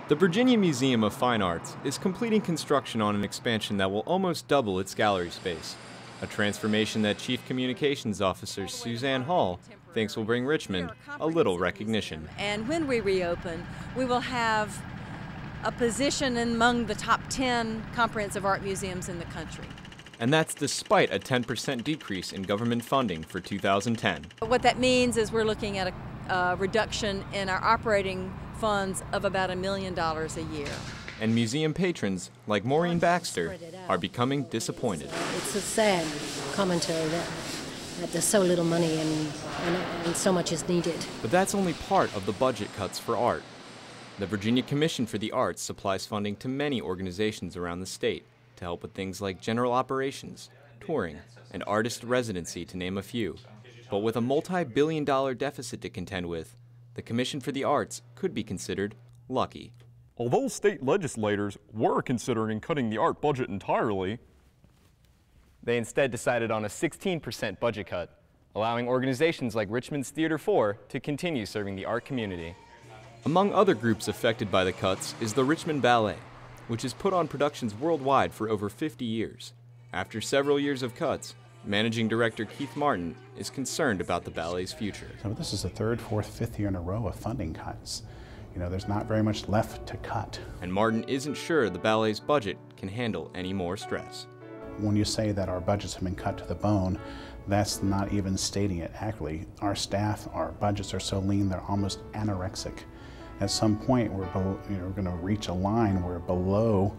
The Virginia Museum of Fine Arts is completing construction on an expansion that will almost double its gallery space, a transformation that Chief Communications Officer Suzanne thinks will bring Richmond a little recognition. And when we reopen, we will have a position among the top 10 comprehensive art museums in the country. And that's despite a 10% decrease in government funding for 2010. What that means is we're looking at a reduction in our operating funds of about $1 million a year. And museum patrons, like Maureen Baxter, are becoming disappointed. It's a sad commentary that there's so little money and so much is needed. But that's only part of the budget cuts for art. The Virginia Commission for the Arts supplies funding to many organizations around the state to help with things like general operations, touring, and artist residency, to name a few. But with a multi-billion-dollar deficit to contend with, the Commission for the Arts could be considered lucky. Although state legislators were considering cutting the art budget entirely, they instead decided on a 16% budget cut, allowing organizations like Richmond's Theater 4 to continue serving the art community. Among other groups affected by the cuts is the Richmond Ballet, which has put on productions worldwide for over 50 years. After several years of cuts, Managing Director Keith Martin is concerned about the ballet's future. So this is the third, fourth, fifth year in a row of funding cuts. You know, there's not very much left to cut. And Martin isn't sure the ballet's budget can handle any more stress. When you say that our budgets have been cut to the bone, that's not even stating it accurately. Our staff, our budgets are so lean they're almost anorexic. At some point, we're going to reach a line where below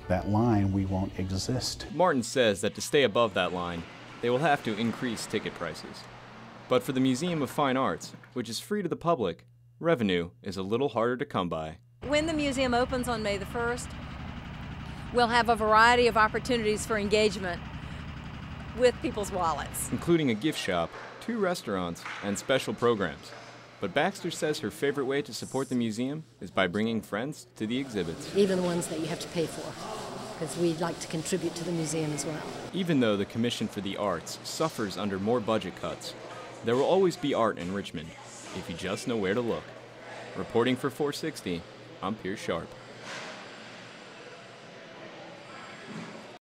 that line we won't exist. Martin says that to stay above that line, they will have to increase ticket prices. But for the Museum of Fine Arts, which is free to the public, revenue is a little harder to come by. When the museum opens on May the 1st, we'll have a variety of opportunities for engagement with people's wallets, including a gift shop, 2 restaurants, and special programs. But Baxter says her favorite way to support the museum is by bringing friends to the exhibits. Even the ones that you have to pay for, because we'd like to contribute to the museum as well. Even though the Commission for the Arts suffers under more budget cuts, there will always be art in Richmond, if you just know where to look. Reporting for 460, I'm Sharpe.